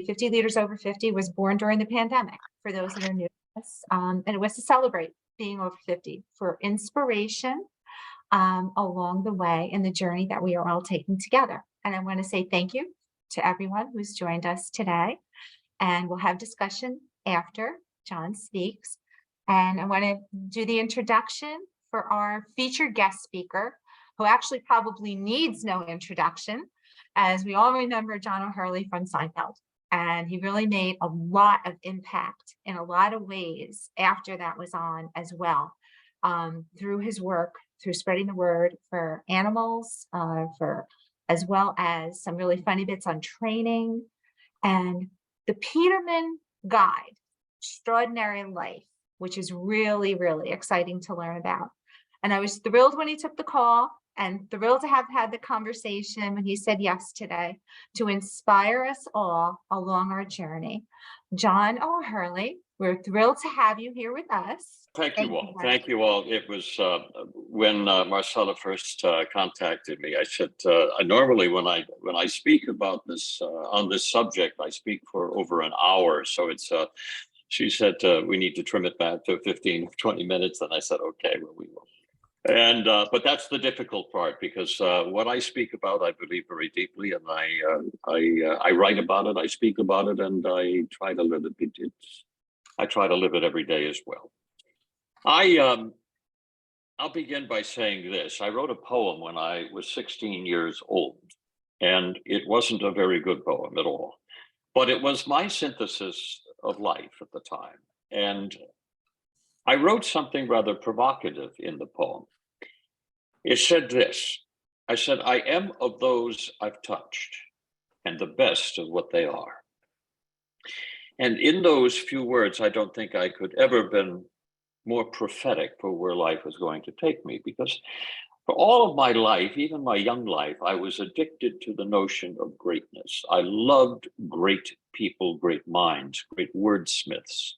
50 Leaders Over 50 was born during the pandemic, for those that are new to us. And it was to celebrate being over 50 for inspiration along the way in the journey that we are all taking together. And I want to say thank you to everyone who's joined us today. And we'll have discussion after John speaks. And I want to do the introduction for our featured guest speaker, who actually probably needs no introduction, as we all remember John O'Hurley from Seinfeld. And he really made a lot of impact in a lot of ways after that was on as well, through his work, through spreading the word for animals, as well as some really funny bits on training. And the Peterman Guide, Extraordinary Life, which is really, really exciting to learn about. And I was thrilled when he took the call and thrilled to have had the conversation when he said yes today to inspire us all along our journey. John O'Hurley, we're thrilled to have you here with us. Thank you all. Thank you all. It was when Marcella first contacted me, I said, normally when I speak about this on this subject, I speak for over an hour. So it's she said, we need to trim it back to 15, 20 minutes. And I said, okay, well, we will. And but that's the difficult part, because what I speak about, I believe very deeply, and I write about it, I speak about it, and I try to live it. I try to live it every day as well. I'll begin by saying this. I wrote a poem when I was 16 years old, and it wasn't a very good poem at all, but it was my synthesis of life at the time. And I wrote something rather provocative in the poem. It said this. I said, I am of those I've touched, and the best of what they are. And in those few words, I don't think I could ever have been more prophetic for where life was going to take me, because for all of my life, even my young life, I was addicted to the notion of greatness. I loved great people, great minds, great wordsmiths.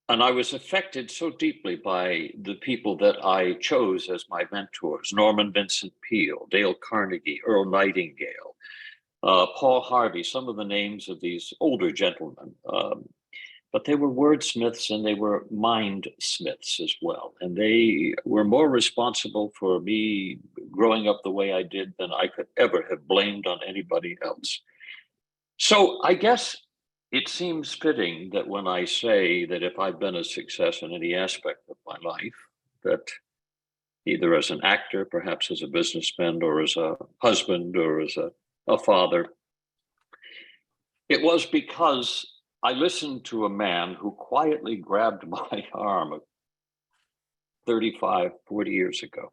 And I was affected so deeply by the people that I chose as my mentors: Norman Vincent Peale, Dale Carnegie, Earl Nightingale, Paul Harvey, some of the names of these older gentlemen. But they were wordsmiths and they were mindsmiths as well. And they were more responsible for me growing up the way I did than I could ever have blamed on anybody else. So I guess it seems fitting that when I say that if I've been a success in any aspect of my life, that either as an actor, perhaps as a businessman, or as a husband, or as a father, it was because I listened to a man who quietly grabbed my arm 35, 40 years ago.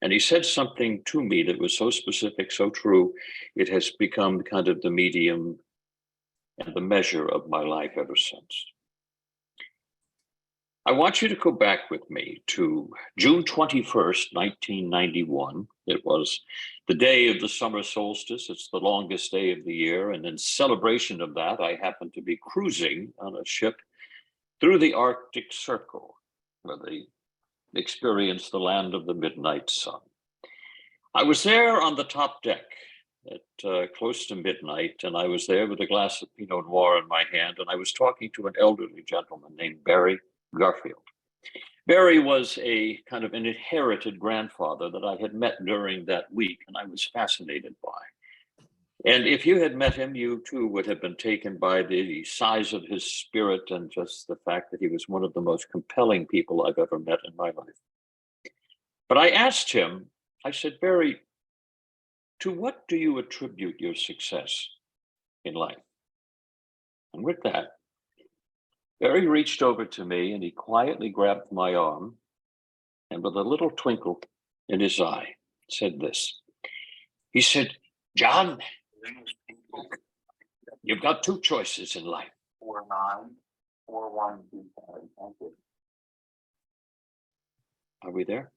And he said something to me that was so specific, so true, it has become kind of the medium and the measure of my life ever since. I want you to go back with me to June 21st, 1991. It was the day of the summer solstice. It's the longest day of the year. And in celebration of that, I happened to be cruising on a ship through the Arctic Circle, where they experienced the land of the midnight sun. I was there on the top deck at close to midnight, and I was there with a glass of Pinot Noir in my hand, and I was talking to an elderly gentleman named Barry Garfield. Barry was a kind of an inherited grandfather that I had met during that week, and I was fascinated by. And if you had met him, you too would have been taken by the size of his spirit and just the fact that he was one of the most compelling people I've ever met in my life. But I asked him, I said, Barry, to what do you attribute your success in life? And with that, Barry reached over to me and he quietly grabbed my arm and with a little twinkle in his eye said this. He said, John, you've got two choices in life. 494125. Thank you. Are we there?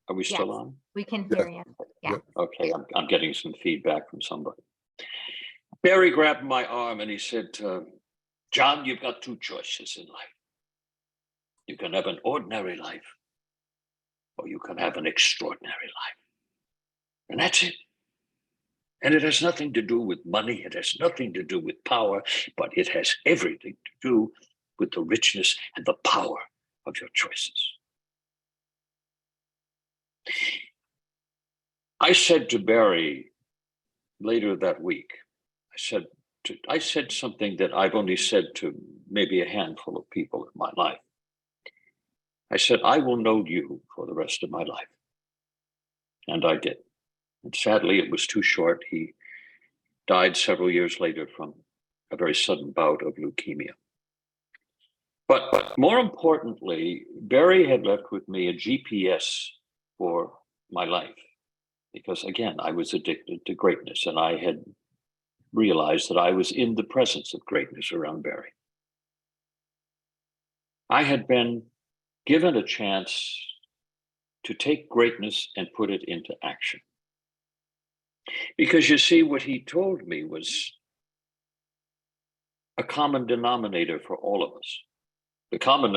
Are we still on? We can hear you. Yeah. Okay, I'm getting some feedback from somebody. Barry grabbed my arm and he said, John, you've got two choices in life. You can have an ordinary life, or you can have an extraordinary life. And that's it. And it has nothing to do with money. It has nothing to do with power, but it has everything to do with the richness and the power of your choices. I said to Barry later that week, I said something that I've only said to maybe a handful of people in my life. I said, I will know you for the rest of my life. And I did. And sadly, it was too short. He died several years later from a very sudden bout of leukemia. But more importantly, Barry had left with me a GPS for my life. Because again, I was addicted to greatness, and I had realized that I was in the presence of greatness around Barry. I had been given a chance to take greatness and put it into action. Because you see, what he told me was a common denominator for all of us, the common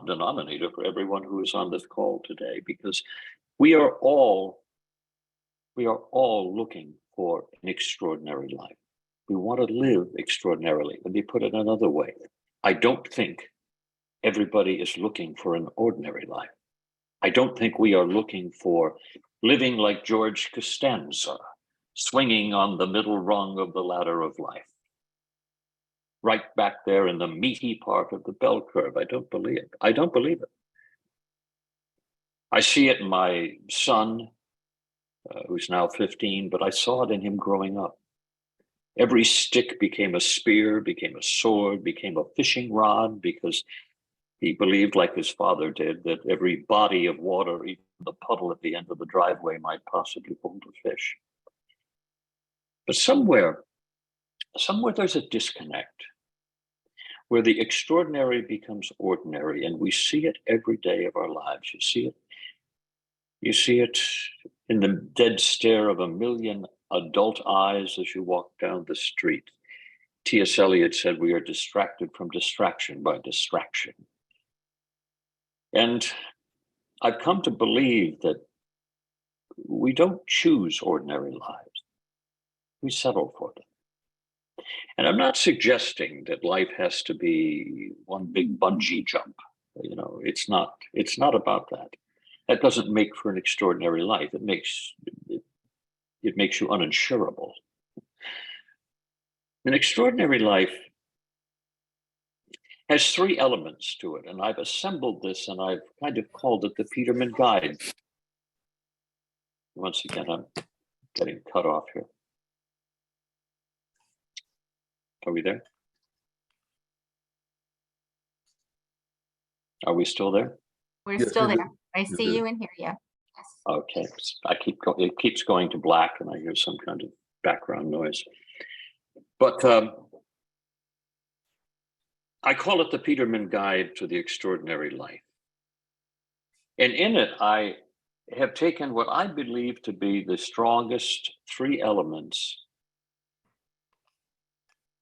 denominator for everyone who is on this call today, because we are all looking for an extraordinary life. We want to live extraordinarily. Let me put it another way. I don't think everybody is looking for an ordinary life. I don't think we are looking for living like George Costanza, swinging on the middle rung of the ladder of life, right back there in the meaty part of the bell curve. I don't believe it. I don't believe it. I see it in my son, who's now 15, but I saw it in him growing up. Every stick became a spear, became a sword, became a fishing rod, because he believed, like his father did, that every body of water, even the puddle at the end of the driveway, might possibly hold a fish. But somewhere there's a disconnect where the extraordinary becomes ordinary, and we see it every day of our lives. You see it in the dead stare of a million adult eyes as you walk down the street. T.S. Eliot said, we are distracted from distraction by distraction. And I've come to believe that we don't choose ordinary lives. We settle for them. And I'm not suggesting that life has to be one big bungee jump. You know, it's not about that. That doesn't make for an extraordinary life. It makes you uninsurable. An extraordinary life has three elements to it, and I've assembled this and I've kind of called it the Peterman Guide. Once again, I'm getting cut off here. Are we there? Are we still there? We're Yes, still you're there. I You're see good. you and hear you. Yes. Okay, it keeps going to black, and I hear some kind of background noise. But I call it the Peterman Guide to the Extraordinary Life. And in it, I have taken what I believe to be the strongest three elements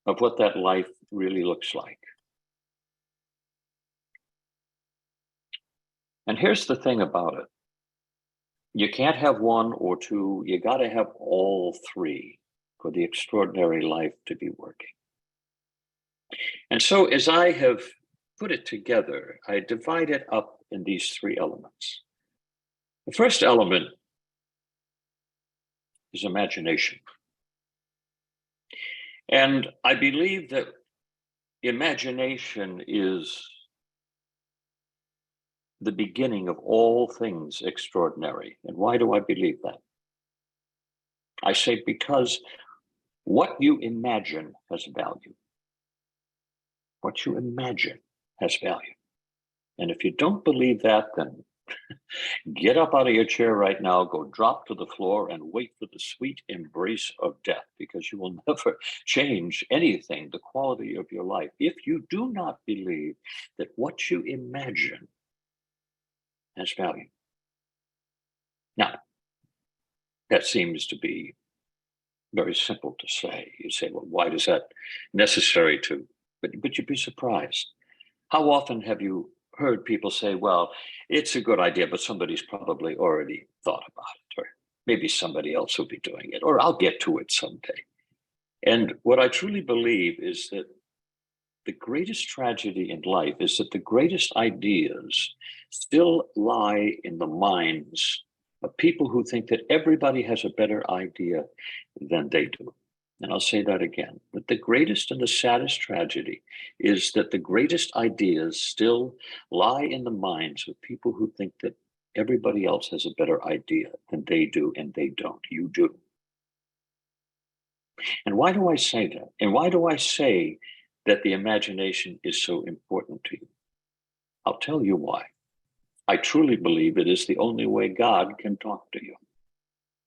of what that life really looks like. And here's the thing about it. You can't have one or two, you got to have all three for the extraordinary life to be working. And so as I have put it together, I divide it up in these three elements. The first element is imagination. And I believe that imagination is the beginning of all things extraordinary. And why do I believe that? I say because what you imagine has value. What you imagine has value. And if you don't believe that, then get up out of your chair right now, go drop to the floor and wait for the sweet embrace of death, because you will never change anything, the quality of your life, if you do not believe that what you imagine has value. Now, that seems to be very simple to say. You say, well, why is that necessary to, but you'd be surprised. How often have you heard people say, well, it's a good idea, but somebody's probably already thought about it, or Maybe somebody else will be doing it, or I'll get to it someday. And what I truly believe is that the greatest tragedy in life is that the greatest ideas still lie in the minds of people who think that everybody has a better idea than they do. And I'll say that again, that the greatest and the saddest tragedy is that the greatest ideas still lie in the minds of people who think that everybody else has a better idea than they do, and they don't. You do. And why do I say that? And why do I say that the imagination is so important to you? I'll tell you why. I truly believe it is the only way God can talk to you.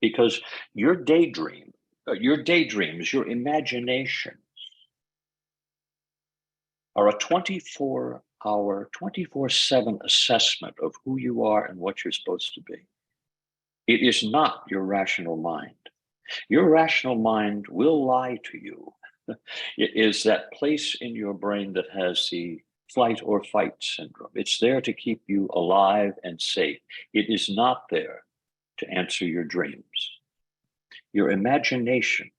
Because your daydreams, your imagination are a 24-hour, 24/7 assessment of who you are and what you're supposed to be. It is not your rational mind. Your rational mind will lie to you. It is that place in your brain that has the flight or fight syndrome. It's there to keep you alive and safe. It is not there to answer your dreams. Your imagination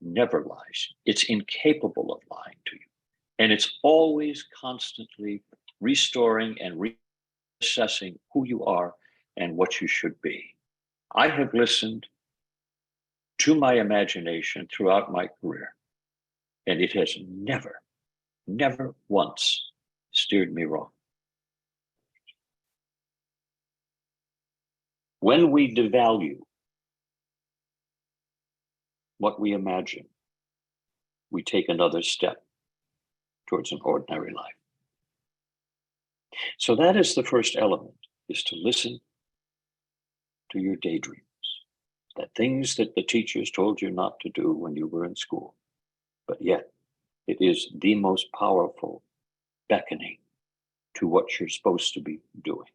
never lies. It's incapable of lying to you. And it's always constantly restoring and reassessing who you are and what you should be. I have listened to my imagination throughout my career, and it has never once steered me wrong. When we devalue what we imagine, we take another step towards an ordinary life. So that is the first element, is to listen to your daydreams, the things that the teachers told you not to do when you were in school. But yet, it is the most powerful beckoning to what you're supposed to be doing.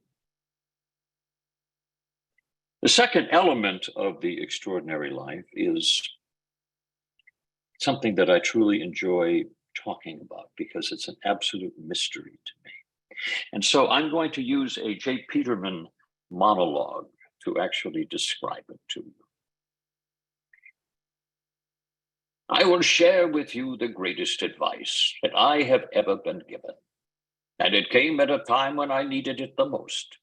The second element of the extraordinary life is something that I truly enjoy talking about because it's an absolute mystery to me. And so I'm going to use a J. Peterman monologue to actually describe it to you. I will share with you the greatest advice that I have ever been given. And it came at a time when I needed it the most.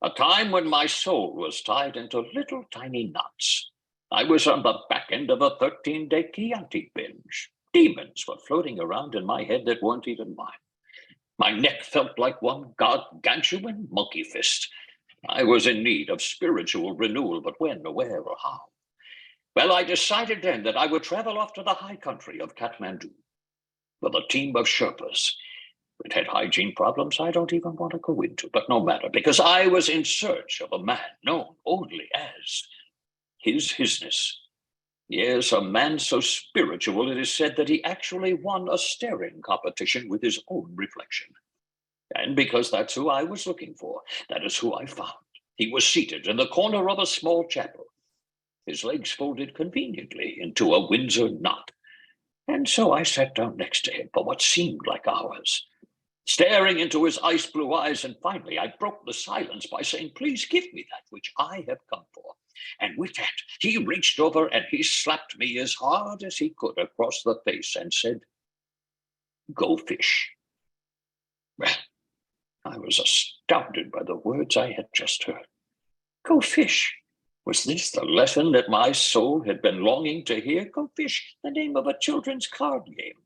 A time when my soul was tied into little tiny knots. I was on the back end of a 13-day Chianti binge. Demons were floating around in my head that weren't even mine. My neck felt like one gargantuan monkey fist. I was in need of spiritual renewal, but when, where, or how? Well, I decided then that I would travel off to the high country of Kathmandu with a team of Sherpas. It had hygiene problems I don't even want to go into, but no matter, because I was in search of a man known only as His Hisness. Yes, a man so spiritual it is said that he actually won a staring competition with his own reflection. And because that's who I was looking for, that is who I found. He was seated in the corner of a small chapel, his legs folded conveniently into a Windsor knot. And so I sat down next to him for what seemed like hours, staring into his ice blue eyes, and finally I broke the silence by saying, "Please give me that which I have come for." And with that, he reached over and he slapped me as hard as he could across the face and said, "Go fish." Well, I was astounded by the words I had just heard. Go fish. Was this the lesson that my soul had been longing to hear? Go fish, the name of a children's card game.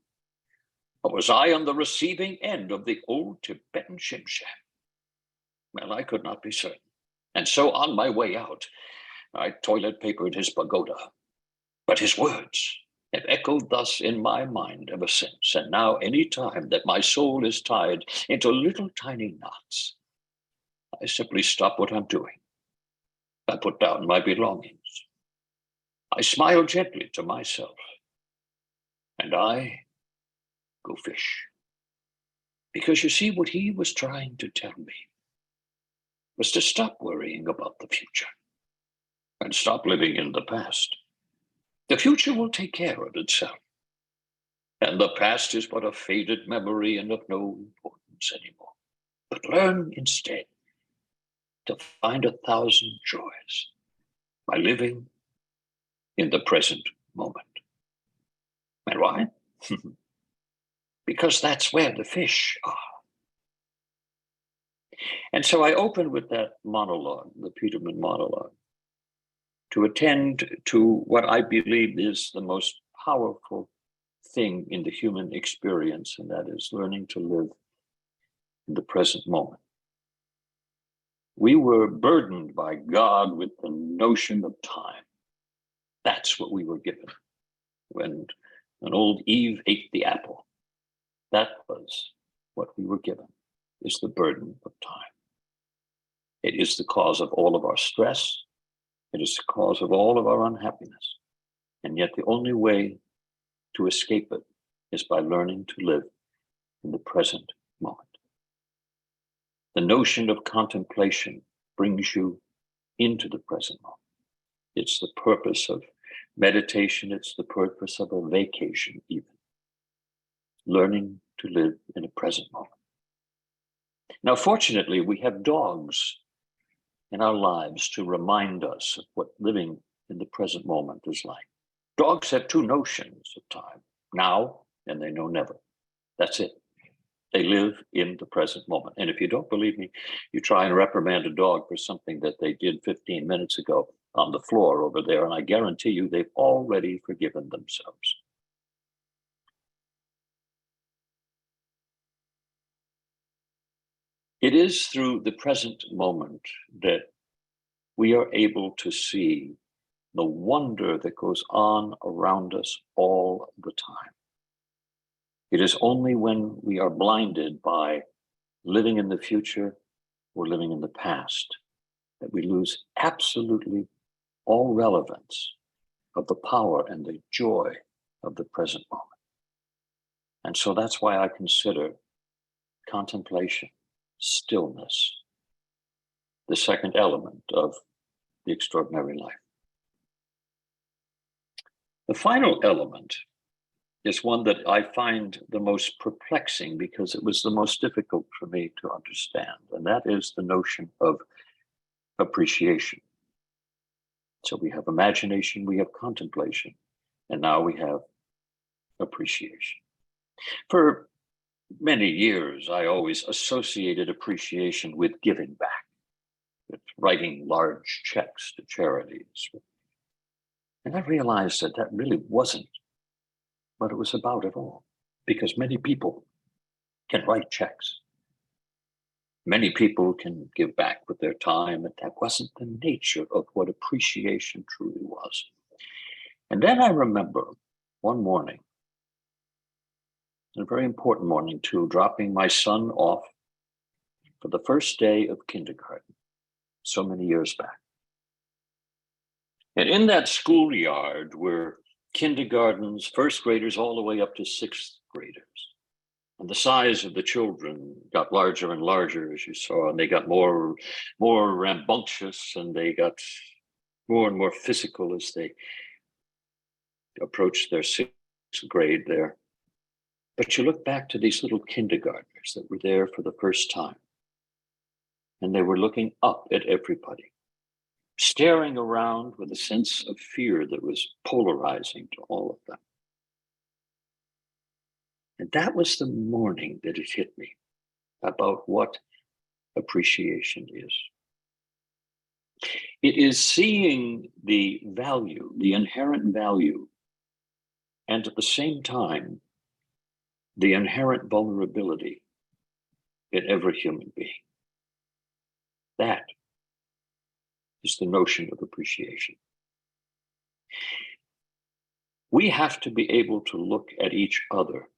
Or was I on the receiving end of the old Tibetan shimsham? Well, I could not be certain. And so on my way out, I toilet papered his pagoda. But his words have echoed thus in my mind ever since. And now, any time that my soul is tied into little tiny knots, I simply stop what I'm doing. I put down my belongings. I smile gently to myself. And I go fish. Because you see, what he was trying to tell me was to stop worrying about the future and stop living in the past. The future will take care of itself. And the past is but a faded memory and of no importance anymore. But learn instead to find 1,000 joys by living in the present moment. And why? Because that's where the fish are. And so I open with that monologue, the Peterman monologue, to attend to what I believe is the most powerful thing in the human experience, and that is learning to live in the present moment. We were burdened by God with the notion of time. That's what we were given when an old Eve ate the apple. That was what we were given, is the burden of time. It is the cause of all of our stress. It is the cause of all of our unhappiness. And yet the only way to escape it is by learning to live in the present moment. The notion of contemplation brings you into the present moment. It's the purpose of meditation. It's the purpose of a vacation, even. Learning to live in a present moment. Now, fortunately, we have dogs in our lives to remind us of what living in the present moment is like. Dogs have two notions of time, now and they know never. That's it. They live in the present moment. And if you don't believe me, you try and reprimand a dog for something that they did 15 minutes ago on the floor over there, and I guarantee you they've already forgiven themselves. It is through the present moment that we are able to see the wonder that goes on around us all the time. It is only when we are blinded by living in the future or living in the past that we lose absolutely all relevance of the power and the joy of the present moment. And so that's why I consider contemplation, stillness, the second element of the extraordinary life. The final element is one that I find the most perplexing because it was the most difficult for me to understand, and that is the notion of appreciation. So we have imagination, we have contemplation, and now we have appreciation. For many years, I always associated appreciation with giving back, with writing large checks to charities. And I realized that that really wasn't what it was about at all, because many people can write checks. Many people can give back with their time, and that wasn't the nature of what appreciation truly was. And then I remember one morning, a very important morning too, dropping my son off for the first day of kindergarten, so many years back. And in that schoolyard were kindergartens, first graders, all the way up to sixth graders. And the size of the children got larger and larger, as you saw, and they got more rambunctious, and they got more and more physical as they approached their sixth grade there. But you look back to these little kindergartners that were there for the first time, and they were looking up at everybody, staring around with a sense of fear that was polarizing to all of them. And that was the morning that it hit me about what appreciation is. It is seeing the value, the inherent value, and at the same time, the inherent vulnerability in every human being. That is the notion of appreciation. We have to be able to look at each other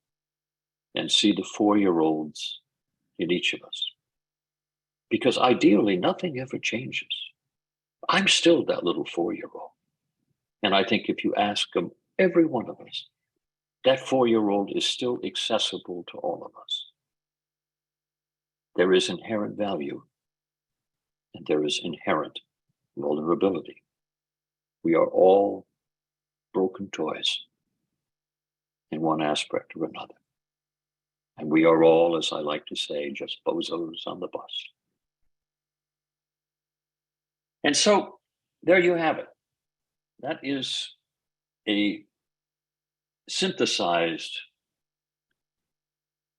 and see the 4-year-olds in each of us. Because ideally, nothing ever changes. I'm still that little 4-year-old. And I think if you ask them, every one of us, that 4-year-old is still accessible to all of us. There is inherent value, and there is inherent vulnerability. We are all broken toys in one aspect or another. And we are all, as I like to say, just bozos on the bus. And so there you have it. That is a synthesized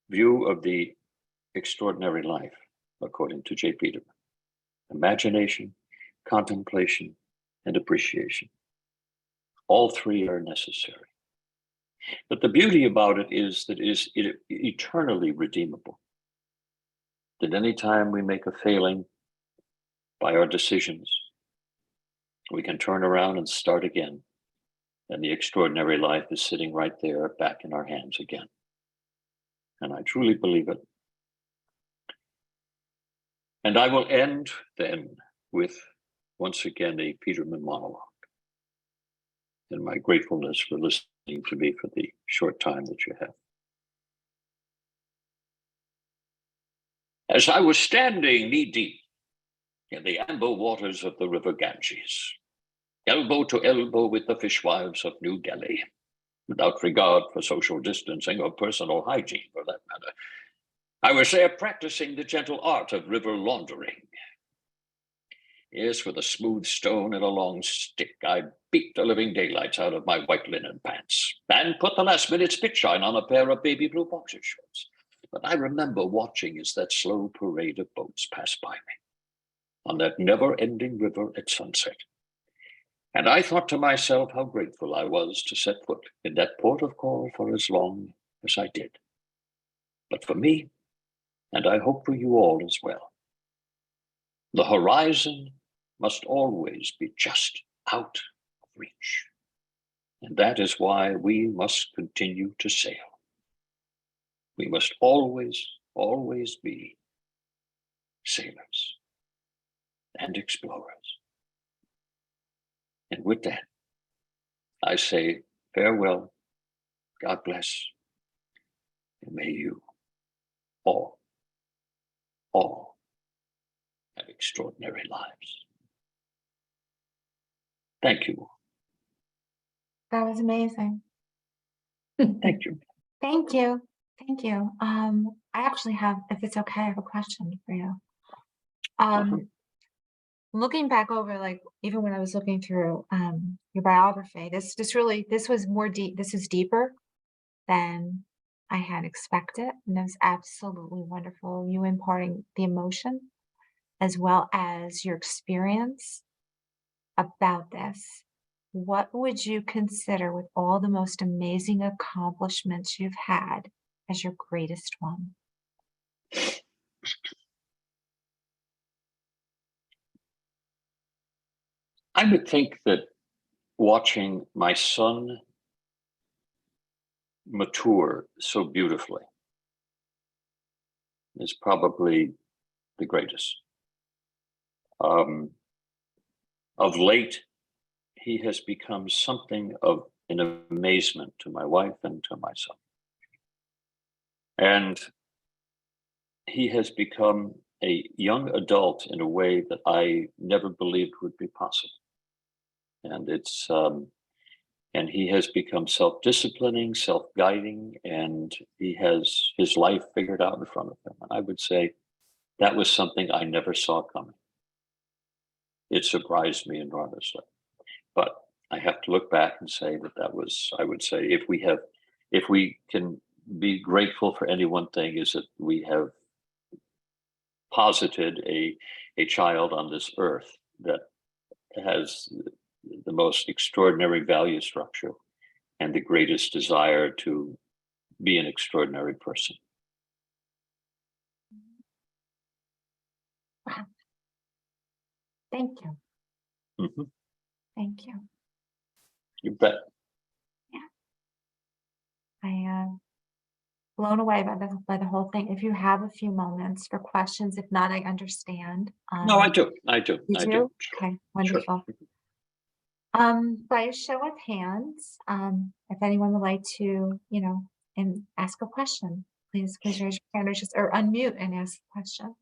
view of the extraordinary life, according to J. Peterman. Imagination, contemplation, and appreciation. All three are necessary. But the beauty about it is that it is eternally redeemable. That any time we make a failing by our decisions, we can turn around and start again. And the extraordinary life is sitting right there back in our hands again. And I truly believe it. And I will end then with, once again, a Peterman monologue. And my gratefulness for listening to me for the short time that you have. As I was standing knee-deep in the amber waters of the river Ganges, elbow to elbow with the fishwives of New Delhi, without regard for social distancing or personal hygiene for that matter, I was there practicing the gentle art of river laundering. Yes, with a smooth stone and a long stick, I beat the living daylights out of my white linen pants and put the last minute's spit shine on a pair of baby blue boxer shorts. But I remember watching as that slow parade of boats passed by me on that never-ending river at sunset. And I thought to myself how grateful I was to set foot in that port of call for as long as I did. But for me, and I hope for you all as well, the horizon must always be just out of reach. And that is why we must continue to sail. We must always, always be sailors and explorers. And with that, I say farewell, God bless, and may you all have extraordinary lives. Thank you. That was amazing. Thank you. Thank you. Thank you. I actually have, if it's okay, I have a question for you. Looking back over, like, even when I was looking through your biography, this was more deep, this is deeper than I had expected. And it was absolutely wonderful. You imparting the emotion as well as your experience about this. What would you consider, with all the most amazing accomplishments you've had, as your greatest one? I would think that watching my son mature so beautifully is probably the greatest. Of late, he has become something of an amazement to my wife and to myself. And he has become a young adult in a way that I never believed would be possible. And and he has become self-disciplining, self-guiding, and he has his life figured out in front of him. And I would say that was something I never saw coming. It surprised me enormously. But I have to look back and say that was, I would say, if we can be grateful for any one thing, is that we have posited a child on this earth that has the most extraordinary value structure and the greatest desire to be an extraordinary person. Wow. Thank you. Mm-hmm. Thank you. You bet. Yeah. I blown away by the whole thing. If you have a few moments for questions, if not, I understand. No, I do. You I do? do. Okay, wonderful. Sure. By a show of hands, if anyone would like to, and ask a question, please raise your hand or unmute and ask the question.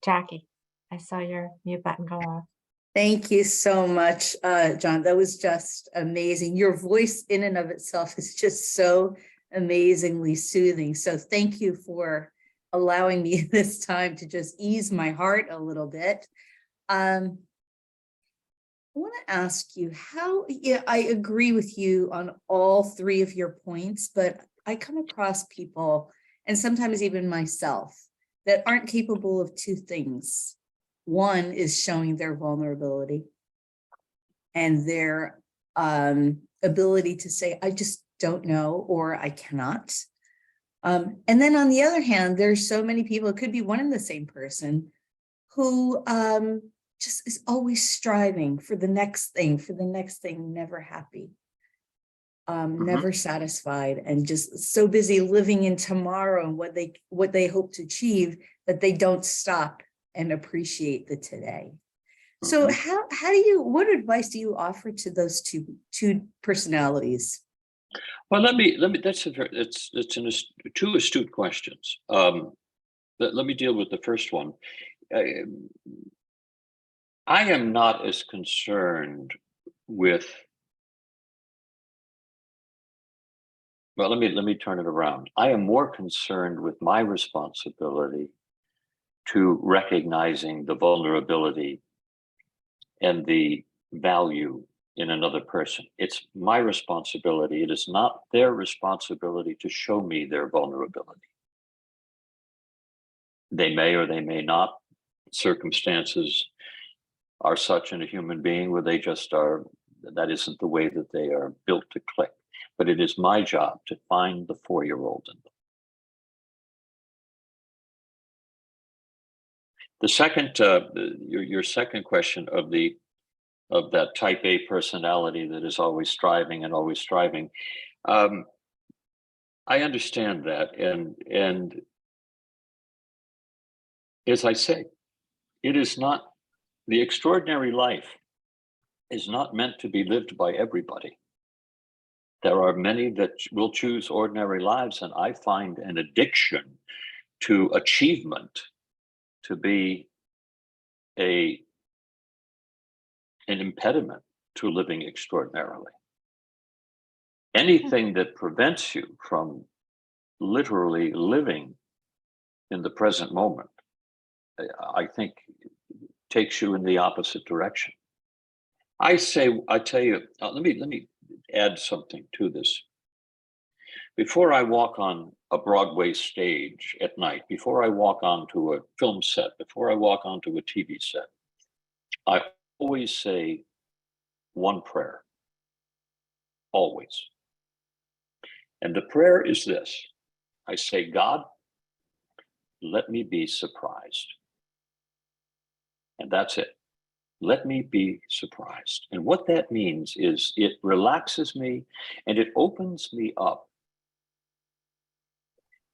Jackie, I saw your mute button go off. Thank you so much, John. That was just amazing. Your voice in and of itself is just so amazingly soothing. So thank you for allowing me this time to just ease my heart a little bit. I want to ask you how, yeah, I agree with you on all three of your points, but I come across people, and sometimes even myself, that aren't capable of two things. One is showing their vulnerability and their ability to say, I just don't know, or I cannot. And then on the other hand, there's so many people, it could be one and the same person, who just is always striving for the next thing, never happy, never satisfied, and just so busy living in tomorrow and what they hope to achieve that they don't stop and appreciate the today. So how do you, what advice do you offer to those two personalities? Well, let me, that's two astute questions. Let me deal with the first one. I am not as concerned with, well, let me turn it around. I am more concerned with my responsibility to recognizing the vulnerability and the value in another person. It's my responsibility. It is not their responsibility to show me their vulnerability. They may or they may not. Circumstances are such in a human being where they just are, that isn't the way that they are built to click. But it is my job to find the 4-year-old in them. The second, your second question of that type A personality that is always striving and always striving. I understand that, and as I say, it is not, the extraordinary life is not meant to be lived by everybody. There are many that will choose ordinary lives, and I find an addiction to achievement to be an impediment to living extraordinarily. Anything that prevents you from literally living in the present moment, I think takes you in the opposite direction. I tell you, let me add something to this. Before I walk on a Broadway stage at night, before I walk onto a film set, before I walk onto a TV set, I always say one prayer, always. And the prayer is this. I say, God, let me be surprised. And that's it. Let me be surprised. And what that means is it relaxes me and it opens me up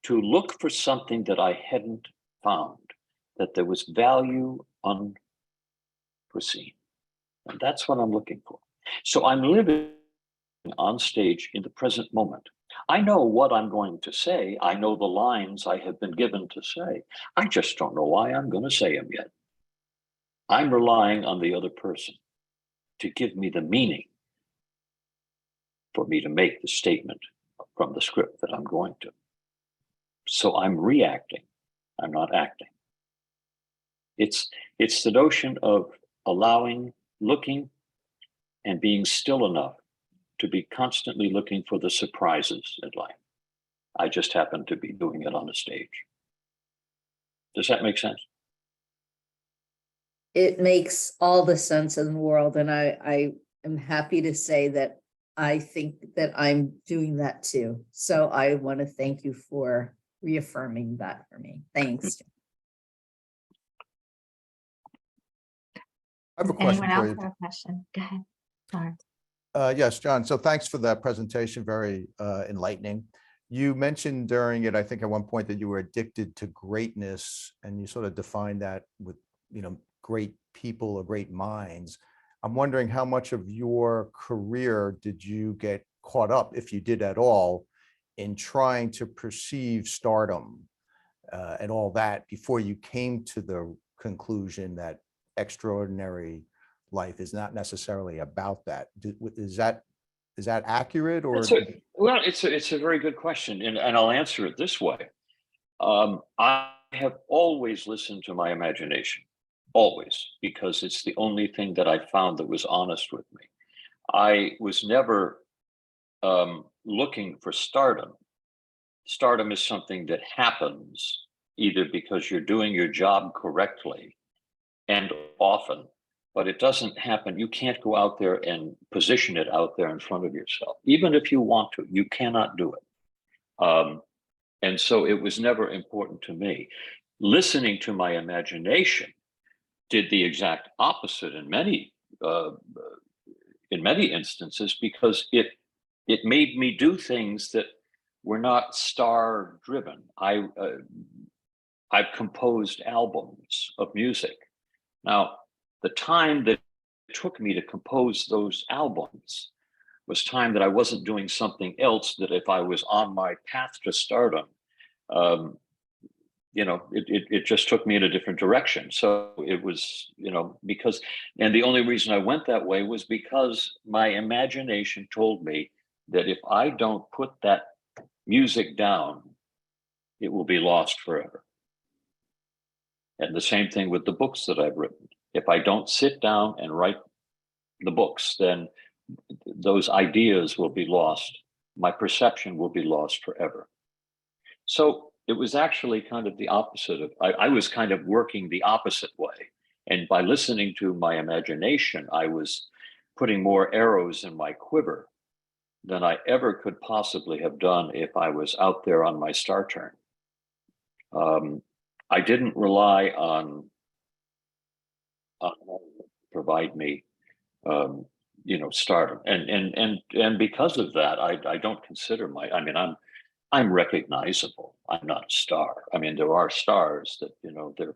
to look for something that I hadn't found, that there was value unforeseen. And that's what I'm looking for. So I'm living on stage in the present moment. I know what I'm going to say. I know the lines I have been given to say. I just don't know why I'm going to say them yet. I'm relying on the other person to give me the meaning for me to make the statement from the script that I'm going to. So I'm reacting. I'm not acting. It's the notion of allowing, looking, and being still enough to be constantly looking for the surprises in life. I just happen to be doing it on the stage. Does that make sense? It makes all the sense in the world. And I am happy to say that I think that I'm doing that too. So I want to thank you for reaffirming that for me. Thanks. I have a question Anyone for else you. have a question? Go ahead. Sorry. Yes, John. So thanks for that presentation. Very enlightening. You mentioned during it, I think at one point, that you were addicted to greatness, and you sort of defined that with, great people or great minds. I'm wondering how much of your career did you get caught up, if you did at all, in trying to perceive stardom and all that before you came to the conclusion that extraordinary life is not necessarily about that. Is that accurate, or? Well, it's a very good question, and I'll answer it this way. I have always listened to my imagination, always, because it's the only thing that I found that was honest with me. I was never looking for stardom. Stardom is something that happens either because you're doing your job correctly and often, but it doesn't happen. You can't go out there and position it out there in front of yourself. Even if you want to, you cannot do it. And so it was never important to me. Listening to my imagination did the exact opposite in many instances, because it made me do things that were not star driven. I've composed albums of music. Now, the time that it took me to compose those albums was time that I wasn't doing something else, that if I was on my path to stardom, it just took me in a different direction. So it was, because, and the only reason I went that way was because my imagination told me that if I don't put that music down, it will be lost forever. And the same thing with the books that I've written. If I don't sit down and write the books, then those ideas will be lost. My perception will be lost forever. So it was actually kind of the opposite of, I was kind of working the opposite way. And by listening to my imagination, I was putting more arrows in my quiver than I ever could possibly have done if I was out there on my star turn. I didn't rely on provide me, stardom, and because of that, I don't consider I'm recognizable. I'm not a star. I mean, there are stars that they're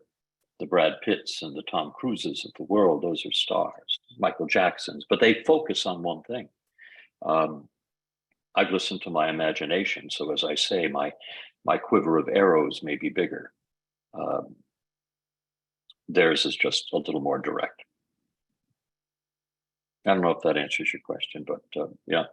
the Brad Pitts and the Tom Cruises of the world. Those are stars, Michael Jacksons, but they focus on one thing. I've listened to my imagination, so as I say, my quiver of arrows may be bigger. Theirs is just a little more direct. I don't know if that answers your question, but yeah.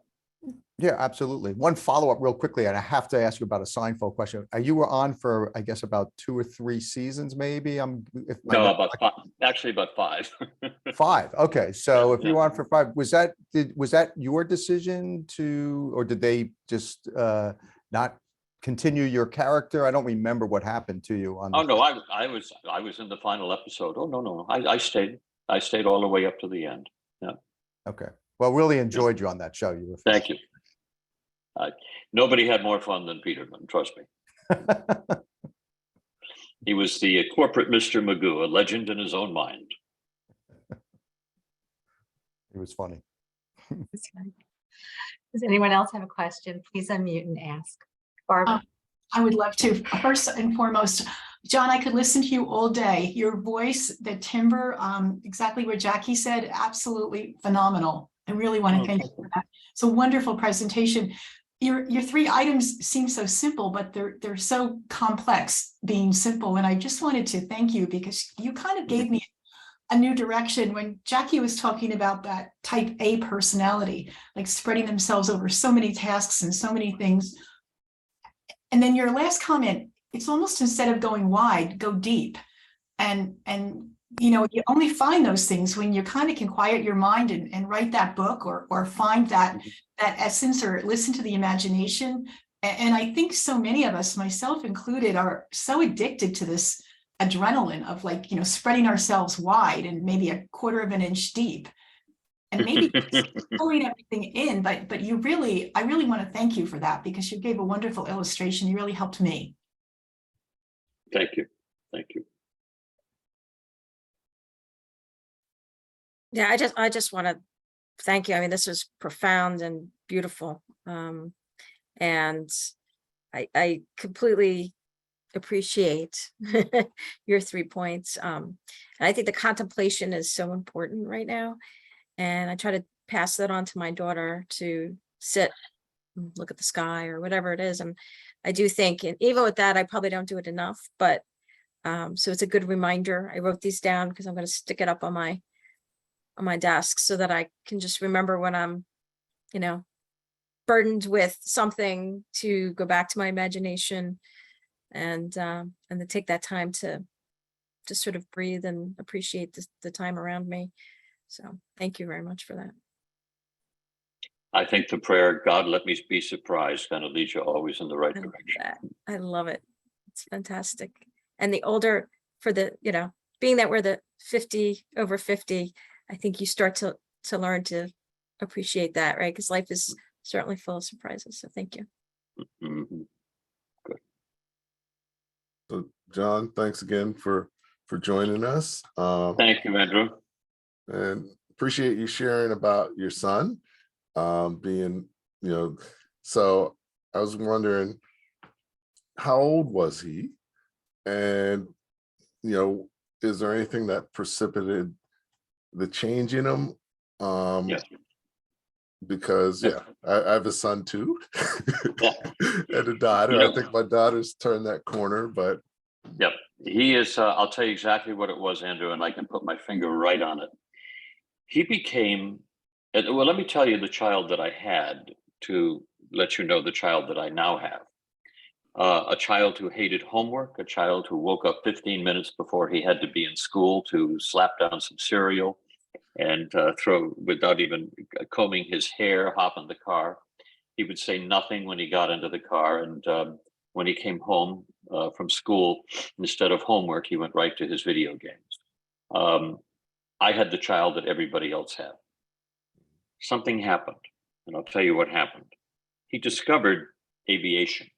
Yeah, absolutely. One follow-up real quickly, and I have to ask you about a Seinfeld question. You were on for, I guess, about 2 or 3 seasons, maybe? About 5. Actually, about 5. 5. Okay. So if Yeah. you were on for 5, was that your decision or did they just not continue your character? I don't remember what happened to you on. Oh no, I was in the final episode. Oh no. I stayed. I stayed all the way up to the end. Yeah. Okay. Well, really enjoyed you on that show. You were Thank you. Nobody had more fun than Peterman, trust me. He was the corporate Mr. Magoo, a legend in his own mind. It was funny. Does anyone else have a question? Please unmute and ask. Barbara. I would love to. First and foremost, John, I could listen to you all day. Your voice, the timbre, exactly what Jackie said, absolutely phenomenal. I really want to thank you for that. It's a wonderful presentation. Your 3 items seem so simple, but they're so complex being simple. And I just wanted to thank you because you kind of gave me a new direction when Jackie was talking about that type A personality, like spreading themselves over so many tasks and so many things. And then your last comment, it's almost instead of going wide, go deep. And you only find those things when you kind of can quiet your mind and write that book or find that essence or listen to the imagination. And I think so many of us, myself included, are so addicted to this adrenaline of spreading ourselves wide and maybe a quarter of an inch deep. And maybe pulling everything in, but I really want to thank you for that because you gave a wonderful illustration. You really helped me. Thank you. Yeah, I just want to thank you. I mean, this is profound and beautiful. And I completely appreciate your 3 points. And I think the contemplation is so important right now. And I try to pass that on to my daughter to sit, and look at the sky or whatever it is. And I do think, and even with that, I probably don't do it enough, but so it's a good reminder. I wrote these down because I'm going to stick it up on my desk so that I can just remember when I'm, burdened with something to go back to my imagination and to take that time to just sort of breathe and appreciate the time around me. So thank you very much for that. I think the prayer, God, let me be surprised, kind of leads you always in the right I love direction. that. I love it. It's fantastic. And the older for the, being that we're the 50 over 50, I think you start to learn to appreciate that, right? Because life is certainly full of surprises. So thank you. Mhm. So John, thanks again for joining us. Thank you, Andrew. And appreciate you sharing about your son being, so I was wondering, how old was he? And, is there anything that precipitated the change in him? Yes. Because I have a son too, Yeah. and a daughter. I think my daughter's turned that corner, but Yep. He is, I'll tell you exactly what it was, Andrew, and I can put my finger right on it. He became, well, let me tell you the child that I had to let you know the child that I now have. A child who hated homework, a child who woke up 15 minutes before he had to be in school to slap down some cereal and throw, without even combing his hair, hop in the car. He would say nothing when he got into the car. And when he came home from school, instead of homework, he went right to his video games. I had the child that everybody else had. Something happened, and I'll tell you what happened. He discovered aviation.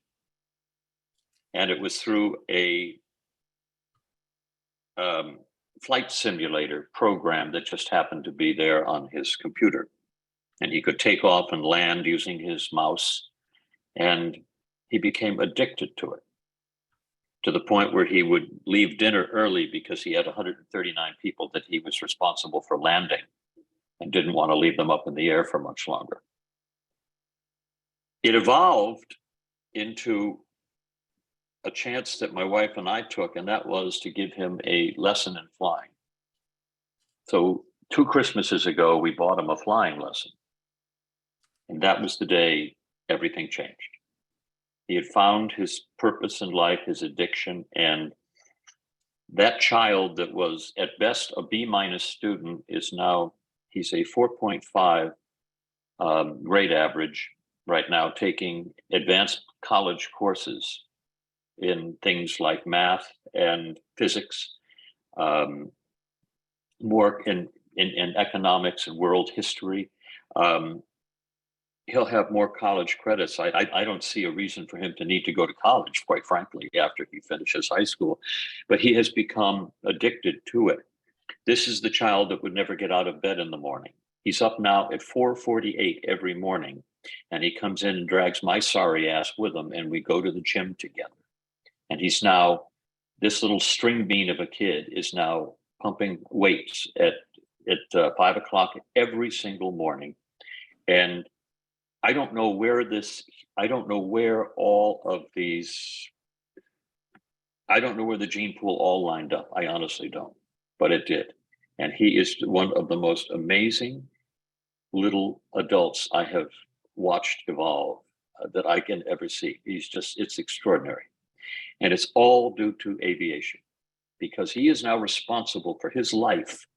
And it was through a flight simulator program that just happened to be there on his computer. And he could take off and land using his mouse. And he became addicted to it, to the point where he would leave dinner early because he had 139 people that he was responsible for landing and didn't want to leave them up in the air for much longer. It evolved into a chance that my wife and I took, and that was to give him a lesson in flying. So 2 Christmases ago, we bought him a flying lesson. And that was the day everything changed. He had found his purpose in life, his addiction, and that child that was at best a B- student is now, he's a 4.5 grade average right now, taking advanced college courses in things like math and physics, more in economics and world history. He'll have more college credits. I don't see a reason for him to need to go to college, quite frankly, after he finishes high school, but he has become addicted to it. This is the child that would never get out of bed in the morning. He's up now at 4:48 every morning, and he comes in and drags my sorry ass with him, and we go to the gym together. And he's now, this little string bean of a kid is now pumping weights at 5 o'clock every single morning. And I don't know where all of these, I don't know where the gene pool all lined up. I honestly don't, but it did. And he is one of the most amazing little adults I have watched evolve that I can ever see. It's extraordinary. And it's all due to aviation, because he is now responsible for his life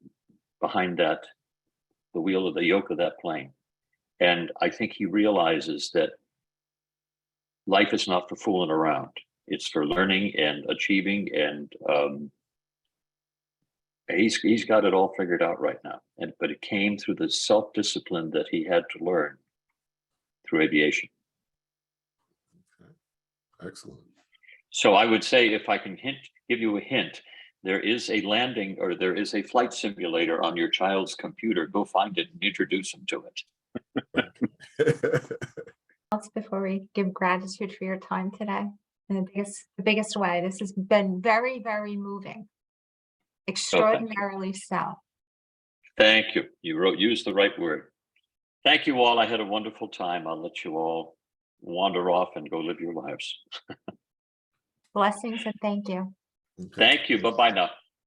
behind the wheel of the yoke of that plane. And I think he realizes that life is not for fooling around. It's for learning and achieving. And he's got it all figured out right now. But it came through the self-discipline that he had to learn through aviation. okay. Excellent. So I would say, if I can give you a hint, there is a flight simulator on your child's computer. Go find it and introduce him to it. Else before we give gratitude for your time today, in the biggest way. This has been very, very moving. Extraordinarily so. Thank you. You used the right word. Thank you all. I had a wonderful time. I'll let you all wander off and go live your lives. Blessings and thank you. Okay. Thank you. Bye-bye now.